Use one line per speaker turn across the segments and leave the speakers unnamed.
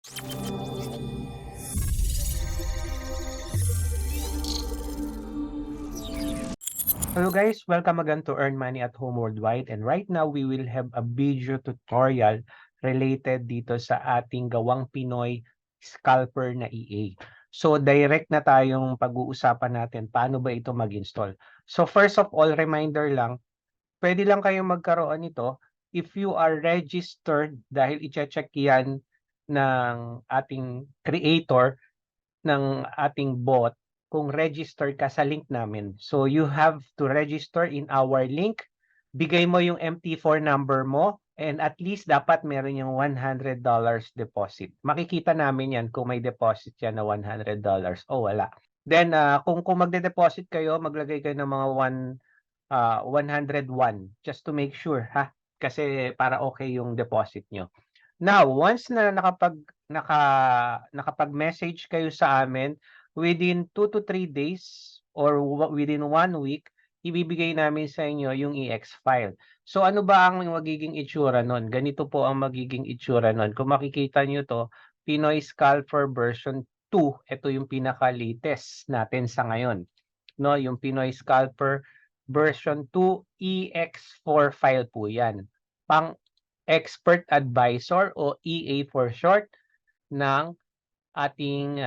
Hello guys, welcome again to Earn Money at Home Worldwide, and right now we will have a video tutorial related dito sa ating gawang Pinoy scalper na EA. So direct na tayong pag-uusapan natin paano ba ito mag-install. So first of all, reminder lang, pwede lang kayong magkaroon nito if you are registered, dahil i-check yan ng ating creator ng ating bot kung register ka sa link namin. So you have to register in our link. Bigay mo yung MT4 number mo, and at least dapat meron yung $100 deposit. Makikita namin yan kung may deposit yan na $100 o wala. Then kung magde-deposit kayo, maglagay kayo ng mga 101 just to make sure, ha, kasi para okay yung deposit nyo. Now, once na nakapag-message kayo sa amin, within 2 to 3 days or within 1 week, ibibigay namin sa inyo yung EX file. So ano ba ang magiging itsura nun? Ganito po ang magiging itsura nun. Kung makikita nyo to, Pinoy Scalper version 2, ito yung pinaka-latest natin sa ngayon. No, yung Pinoy Scalper version 2 EX4 file po yan. Pang Expert Advisor o EA for short ng ating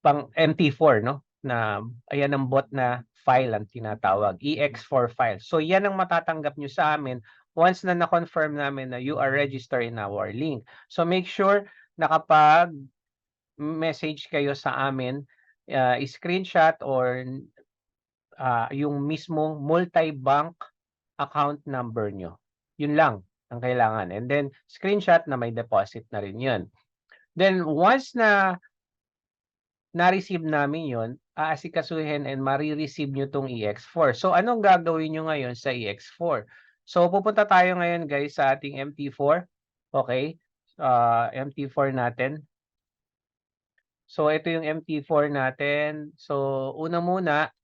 pang MT4, no? Na ayan ang bot na file ang tinatawag, EX4 file. So yan ang matatanggap nyo sa amin once na na-confirm namin na you are registered in our link. So make sure na kapag message kayo sa amin, screenshot or yung mismong multi-bank account number nyo. Yun lang ang kailangan. And then, screenshot na may deposit na rin yun. Then, once na na-receive namin yun, aasikasuhin and marireceive nyo tong EX4. So, anong gagawin nyo ngayon sa EX4? So, pupunta tayo ngayon guys sa ating MT4. Okay? MT4 natin. So, ito yung MT4 natin. So, una muna,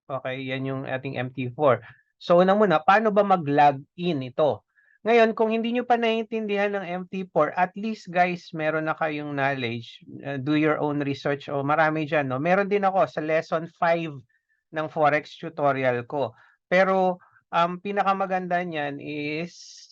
okay, yan yung ating MT4. So, una muna, paano ba mag-login ito? Ngayon, kung hindi nyo pa naiintindihan ng MT4, at least guys, meron na kayong knowledge. Do your own research. O marami dyan. No? Meron din ako sa lesson 5 ng Forex tutorial ko. Pero, pinakamaganda niyan is,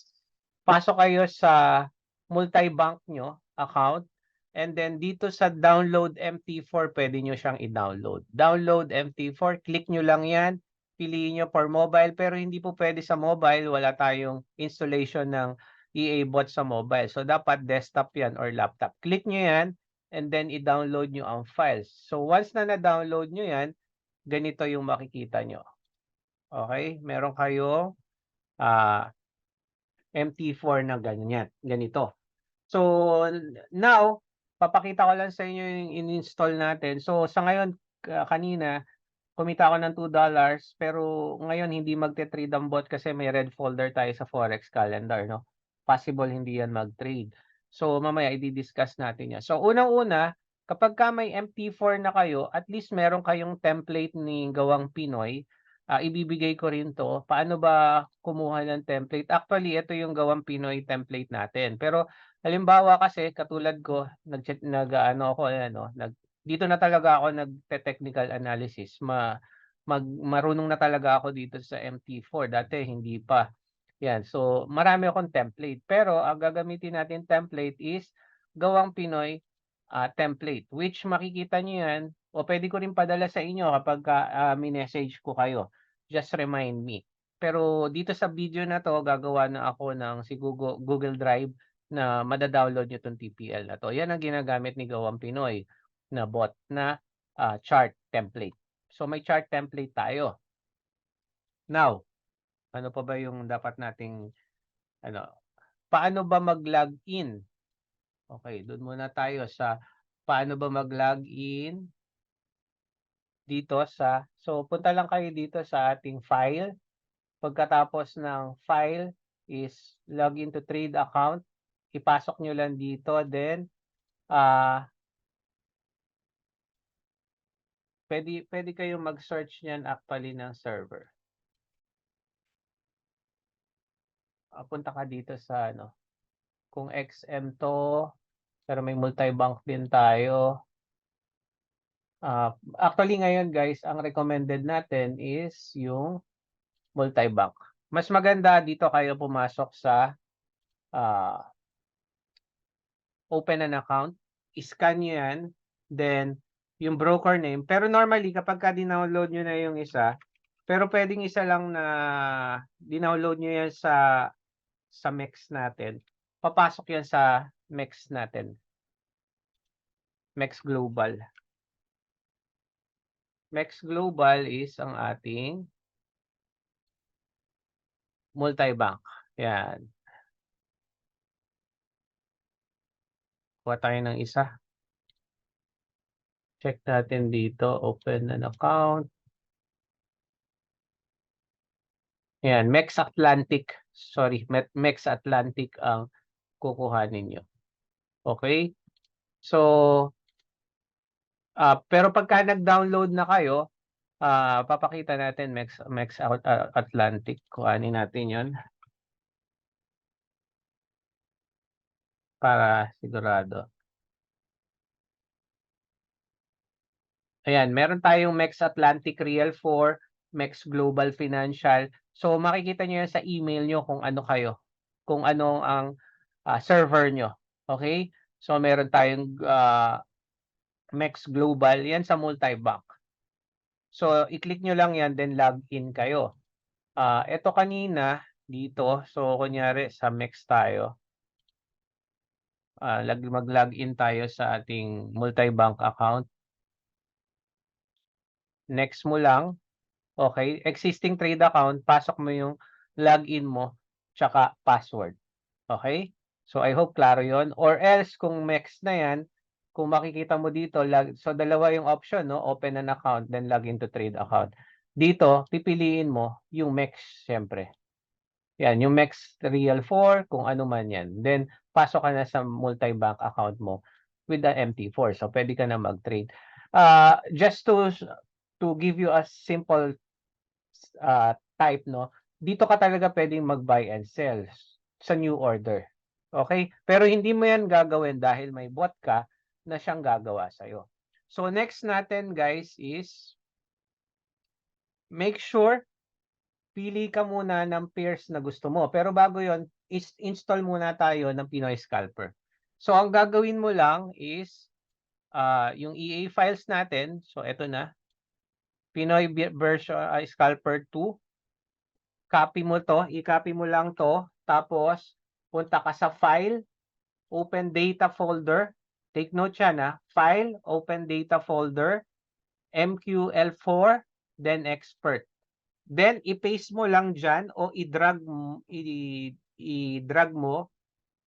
pasok kayo sa multi-bank nyo account. And then dito sa download MT4, pwede nyo siyang i-download. Download MT4, click nyo lang yan. Piliin nyo for mobile, pero hindi po pwede sa mobile. Wala tayong installation ng EA bot sa mobile. So dapat desktop yan or laptop. Click nyo yan and then i-download nyo ang files. So once na na-download nyo yan, ganito yung makikita nyo. Okay? Meron kayong MT4 na ganito. So now, papakita ko lang sa inyo yung in-install natin. So sa ngayon, kanina, kumita ako ng $2, pero ngayon hindi magte-trade ang bot kasi may red folder tayo sa Forex calendar, no? Possible hindi yan mag-trade. So mamaya i-discuss natin yan. So unang-una, kapag ka may MT4 na kayo, at least meron kayong template ni Gawang Pinoy. Ibibigay ko rin to. Paano ba kumuha ng template? Actually, ito yung Gawang Pinoy template natin. Pero halimbawa kasi katulad ko, dito na talaga ako nagte-technical analysis. Marunong na talaga ako dito sa MT4. Dati hindi pa. Yan. So marami akong template. Pero ang gagamitin natin template is Gawang Pinoy template, which makikita niyo yan o pwede ko rin padala sa inyo kapag minessage ko kayo. Just remind me. Pero dito sa video na to, gagawa na ako ng si Google Drive na madadownload nyo itong TPL na to. Yan ang ginagamit ni Gawang Pinoy na bot na chart template. So may chart template tayo. Now, ano pa ba yung dapat nating paano ba mag-login? Okay, doon muna tayo sa paano ba mag-login dito so punta lang kayo dito sa ating file. Pagkatapos ng file is login to trade account. Ipasok nyo lang dito, then pwede kayong mag-search niyan actually ng server. Punta ka dito sa kung XM 'to, pero may multi-bank din tayo. Actually ngayon guys, ang recommended natin is yung multi-bank. Mas maganda dito kayo pumasok sa open an account, i-scan nyo yan, then yung broker name. Pero normally, kapag ka dinownload nyo na yung isa, pero pwedeng isa lang na dinownload nyo yan sa MEX natin, papasok yan sa MEX natin. MEX Global. MEX Global is ang ating multi-bank. Yan. Kuha tayo ng isa. Check natin dito. Open an account. Yan. MEX Atlantic. Sorry. MEX Atlantic ang kukuhanin nyo. Okay? So, pero pagka nag-download na kayo, papakita natin MEX Atlantic. Kuhanin natin yon para sigurado. Ayan, meron tayong MEX Atlantic Real 4, MEX Global Financial. So, makikita nyo yan sa email nyo kung ano kayo, kung ano ang server nyo. Okay? So, meron tayong MEX Global, yan sa multi-bank. So, i-click nyo lang yan, then log in kayo. Ito kanina, dito, so kunyari sa MEX tayo, mag-login tayo sa ating multi-bank account. Next mo lang, okay, existing trade account, pasok mo yung login mo, tsaka password. Okay? So, I hope klaro yon. Or else, kung MEX na yan, kung makikita mo dito, so dalawa yung option, no? Open an account, then login to trade account. Dito, pipiliin mo yung MEX, syempre. Yan, yung MEX Real 4, kung ano man yan. Then, pasok ka na sa multi-bank account mo with the MT4. So, pwede ka na mag-trade. Just to give you a simple type, no? Dito ka talaga pwedeng mag-buy and sell sa new order. Okay? Pero hindi mo yan gagawin dahil may bot ka na siyang gagawa sa'yo. So, next natin, guys, is make sure pili ka muna ng pairs na gusto mo. Pero bago yon, install muna tayo ng Pinoy Scalper. So, ang gagawin mo lang is yung EA files natin. So, ito na. Pinoy version Scalper 2. Copy mo to. I-copy mo lang to. Tapos, punta ka sa File, Open Data Folder. Take note yan ha. File, Open Data Folder, MQL4, then Expert. Then, i-paste mo lang dyan o i-drag mo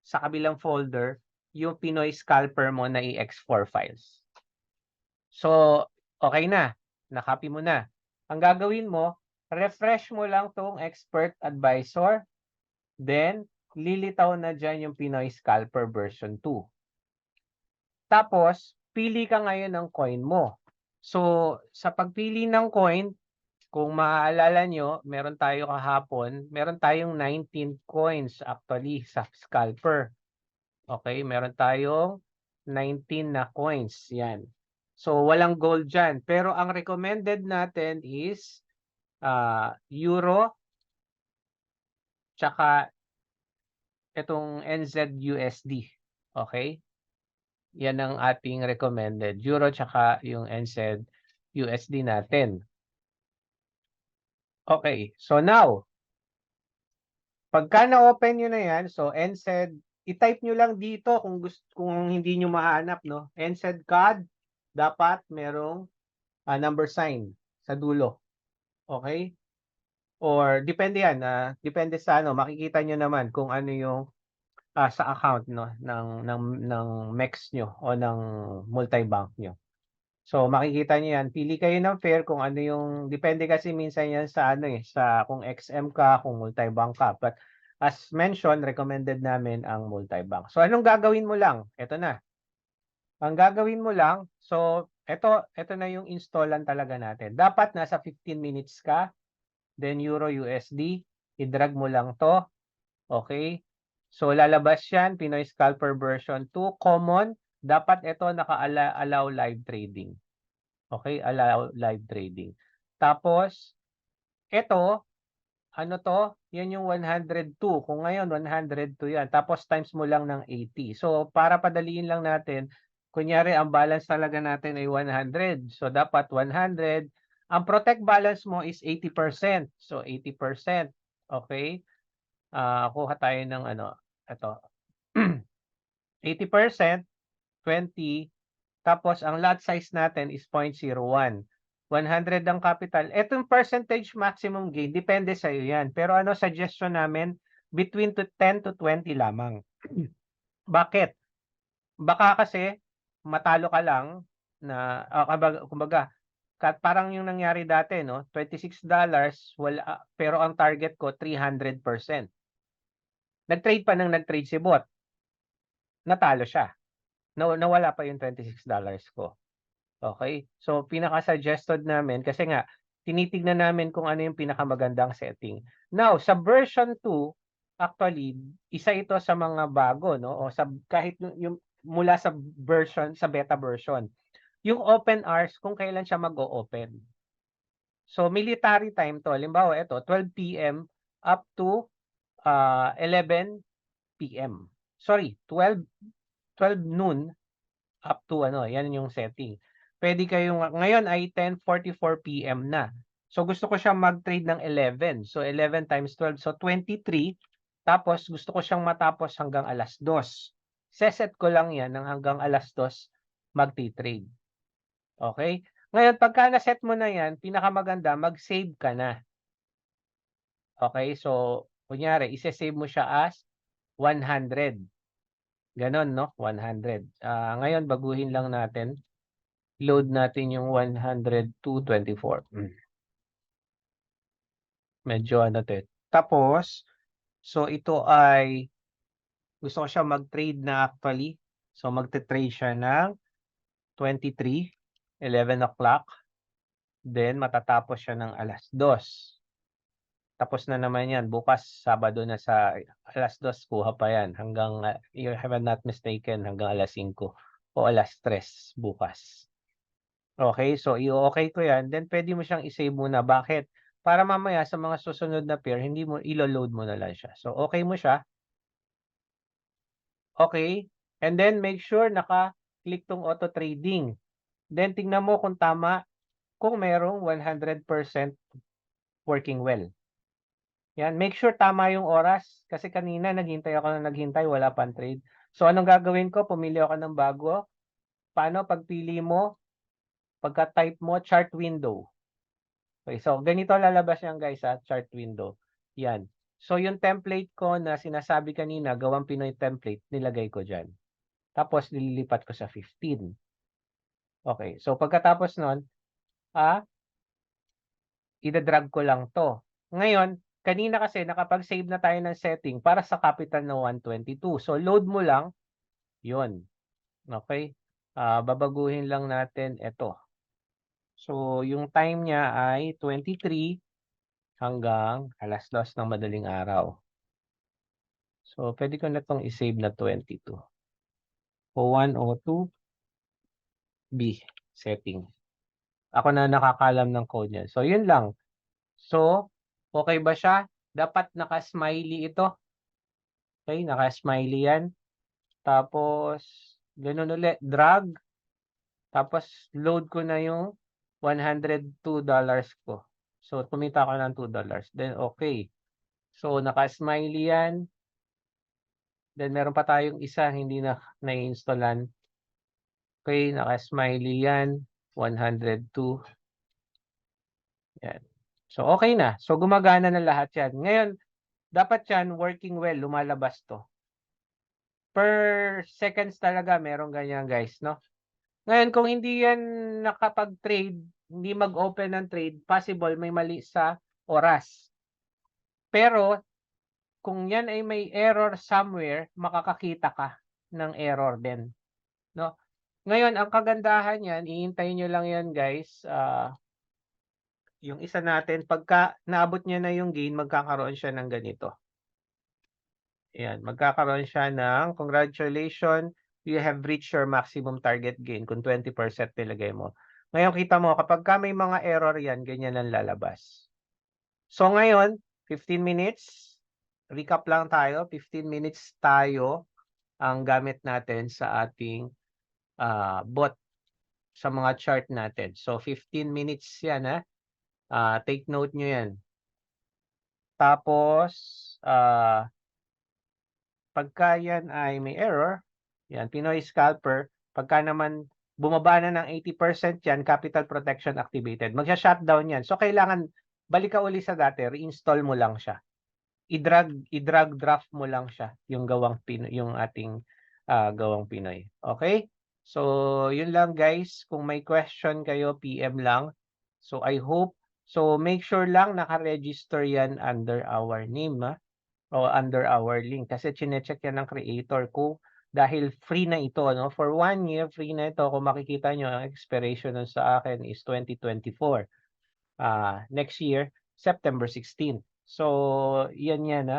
sa kabilang folder yung Pinoy Scalper mo na i-export files. So, okay na. Na-copy mo na. Ang gagawin mo, refresh mo lang tong Expert Advisor. Then, lilitaw na dyan yung Pinoy Scalper version 2. Tapos, pili ka ngayon ng coin mo. So, sa pagpili ng coin, kung maaalala nyo, meron tayo kahapon, meron tayong 19 coins actually sa scalper. Okay, meron tayong 19 na coins. Yan. So, walang gold dyan. Pero ang recommended natin is Euro, tsaka itong NZUSD. Okay? Yan ang ating recommended. Euro, tsaka yung NZUSD natin. Okay, so now, pagka na-open nyo na yan, so NZ, i-type nyo lang dito kung hindi nyo mahanap, no? NZ card, dapat merong number sign sa dulo. Okay? Or depende yan, depende sa ano, makikita nyo naman kung ano yung sa account no ng MEX nyo o ng multi-bank nyo. So makikita niyo yan, pili kayo ng pair kung ano yung depende kasi minsan yan sa ano sa kung XM ka, kung multi-bank ka. But as mentioned, recommended namin ang multi-bank. So anong gagawin mo lang? Ito na. Ang gagawin mo lang, so ito na yung installan talaga natin. Dapat nasa 15 minutes ka, then Euro USD, i-drag mo lang to. Okay? So lalabas yan, Pinoy Scalper version 2, common. Dapat ito naka-allow live trading. Okay, allow live trading. Tapos, ito, ano to? Yan yung 102. Kung ngayon, 102 yan. Tapos times mo lang ng 80. So, para padaliin lang natin, kunyari, ang balance talaga natin ay 100. So, dapat 100. Ang protect balance mo is 80%. So, 80%. Okay? Kuha tayo ng ano, ito. 80%, 20, tapos ang lot size natin is 0.01. 100 ang capital. Etong percentage maximum gain, depende sa iyo yan. Pero ano suggestion namin? Between 10 to 20 lamang. Bakit? Baka kasi matalo ka lang na, kumbaga, parang yung nangyari dati, no? $26, wala, pero ang target ko 300%. Nag-trade pa ng nag-trade si bot. Natalo siya. Nawala pa yung $26 ko. Okay? So, pinaka-suggested namin, kasi nga, tinitignan namin kung ano yung pinakamagandang setting. Now, sa version 2, actually, isa ito sa mga bago, no? O sa, kahit yung mula sa version, sa beta version. Yung open hours, kung kailan siya mag-o-open. So, military time to. Halimbawa, ito, 12 p.m. up to 11 p.m. Sorry, 12 noon up to ano, yan yung setting. Pwede kayong, ngayon ay 10:44 p.m. na. So gusto ko siyang mag-trade ng 11. So 11 times 12, so 23. Tapos gusto ko siyang matapos hanggang alas 2. Seset ko lang yan ng hanggang alas 2 magti-trade. Okay? Ngayon, pagka na-set mo na yan, pinakamaganda, mag-save ka na. Okay? So, kunyari, ise-save mo siya as 100. Ganon, no? 100. Ngayon, baguhin lang natin. Load natin yung 100 to 24. Medyo ano to. Tapos, so ito ay, gusto ko siya mag-trade na actually. So, magte-trade siya ng 23, 11 o'clock. Then, matatapos siya ng alas 2. Tapos na naman yan. Bukas, Sabado na sa alas 2, kuha pa yan. Hanggang, you have not mistaken, hanggang alas 5 o alas 3 bukas. Okay, so i-okay ko yan. Then, pwede mo siyang i-save muna. Bakit? Para mamaya sa mga susunod na pair, hindi mo, ilo-load mo na lang siya. So, okay mo siya. Okay. And then, make sure naka-click tong auto trading. Then, tingnan mo kung tama, kung merong 100% working well. Yan, make sure tama yung oras. Kasi kanina, naghintay ako na naghintay, wala pang trade. So, anong gagawin ko? Pumili ako ng bago. Paano? Pagpili mo, pagka-type mo, chart window. Okay, so ganito lalabas yan guys sa chart window. Yan. So yung template ko na sinasabi kanina, gawang Pinoy template, nilagay ko dyan. Tapos nililipat ko sa 15. Okay, so pagkatapos nun, ida-drag ko lang to. Ngayon, kanina kasi nakapag-save na tayo ng setting para sa capital na 122. So load mo lang, yun. Okay, babaguhin lang natin ito. So yung time niya ay 23 hanggang alas 2 ng madaling araw. So, pwede ko na itong i-save na 22. O 102 B setting. Ako na nakakalam ng code niya. So, yun lang. So, okay ba siya? Dapat naka-smiley ito. Okay, naka-smiley yan. Tapos, ganun ulit. Drag. Tapos, load ko na yung $102 ko. So, kumita ko ng $2. Then, okay. So, naka-smiley yan. Then, meron pa tayong isa hindi na na-installan. Okay, naka-smiley yan. 102. Yan. So, okay na. So, gumagana na lahat yan. Ngayon, dapat yan working well. Lumalabas to. Per seconds talaga meron ganyan guys, no? Ngayon, kung hindi yan nakapag-trade, hindi mag-open ng trade, possible may mali sa oras. Pero, kung yan ay may error somewhere, makakakita ka ng error din. No? Ngayon, ang kagandahan yan, ihintayin nyo lang yan guys. Yung isa natin, pagka naabot niya na yung gain, magkakaroon siya ng ganito. Ayan, magkakaroon siya ng congratulations, you have reached your maximum target gain kung 20% nilagay mo. Ngayon kita mo kapagka may mga error yan, ganyan ang lalabas. So ngayon, 15 minutes, recap lang tayo, 15 minutes tayo ang gamit natin sa ating bot sa mga chart natin. So 15 minutes yan take note nyo yan. Tapos, pagka yan ay may error, yan, Pinoy Scalper, pagka naman bumaba na ng 80% yan, capital protection activated. Magsha-shutdown yan. So, kailangan balik ka uli sa dati, reinstall mo lang siya. I-drag draft mo lang siya, yung yung ating gawang Pinoy. Okay? So, yun lang guys. Kung may question kayo, PM lang. So, I hope. So, make sure lang naka-register yan under our name, o under our link. Kasi chinecheck yan ng creator kung dahil free na ito, no? For 1 year, free na ito. Kung makikita nyo, ang expiration nun sa akin is 2024. Next year, September 16. So, yan.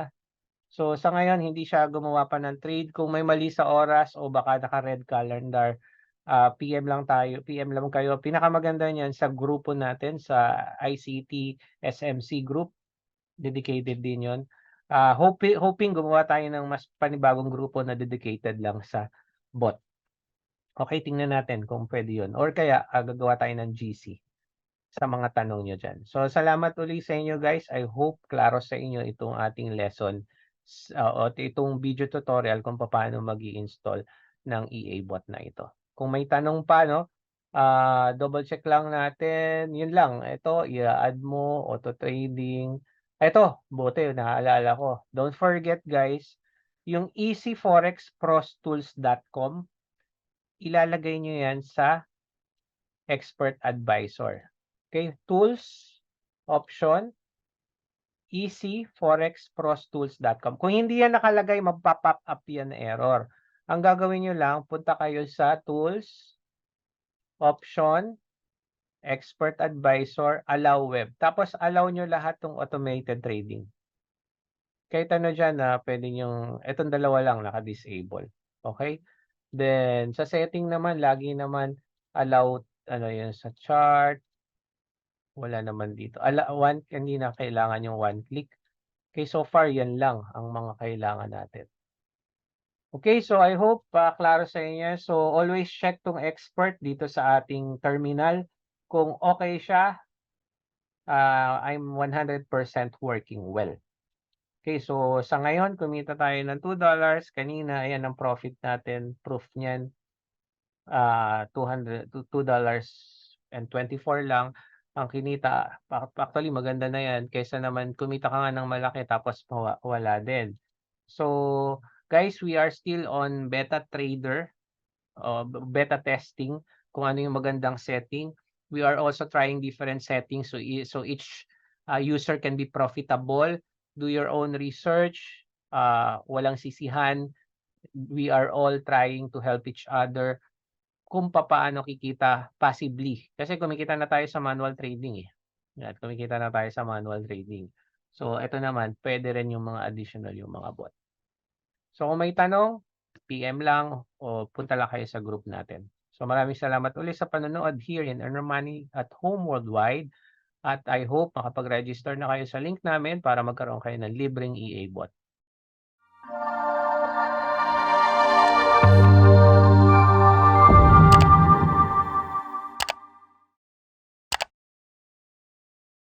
So, sa ngayon, hindi siya gumawa pa ng trade. Kung may mali sa oras o baka naka-red calendar, PM lang kayo. Pinakamaganda niyan sa grupo natin, sa ICT SMC group. Dedicated din yon. Hoping gumawa tayo ng mas panibagong grupo na dedicated lang sa bot. Okay, tingnan natin kung pwede yun. Or kaya, gagawa tayo ng GC sa mga tanong nyo dyan. So, salamat ulit sa inyo guys. I hope klaro sa inyo itong ating lesson o itong video tutorial kung paano mag-i-install ng EA bot na ito. Kung may tanong pa, no, double check lang natin. Yun lang. Ito, i-add mo, auto trading. Ito, buti, naaalala ko. Don't forget guys, yung easyforexprostools.com, ilalagay nyo yan sa expert advisor. Okay, tools, option, easyforexprostools.com. Kung hindi yan nakalagay, magpa-pop up yan na error. Ang gagawin nyo lang, punta kayo sa tools, option, expert advisor, allow web. Tapos allow nyo lahat ng automated trading. Kahit ano dyan na pwede nyo, etong dalawa lang naka-disable. Okay? Then, sa setting naman, lagi naman allow, ano yun, sa chart, wala naman dito. Hindi na kailangan yung one click. Okay, so far, yan lang ang mga kailangan natin. Okay, so I hope klaro sa inyo. So, always check tong expert dito sa ating terminal. Kung okay siya, I'm 100% working well. Okay, so sa ngayon, kumita tayo ng $2. Kanina, ayan ang profit natin. Proof niyan, $2.24 lang ang kinita. Actually, maganda na yan. Kaysa naman kumita ka nga ng malaki tapos wala din. So, guys, we are still on beta trader, beta testing, kung ano yung magandang setting. We are also trying different settings so each user can be profitable. Do your own research. Walang sisihan. We are all trying to help each other kung paano kikita passively. Kasi kumikita na tayo sa manual trading Yan, kumikita na tayo sa manual trading. So, ito naman, pwede rin yung mga additional yung mga bot. So, kung may tanong, PM lang o punta lang kayo sa group natin. So, maraming salamat ulit sa panonood here in Earn Money at Home Worldwide. At I hope makapag-register na kayo sa link namin para magkaroon kayo ng libreng EA bot.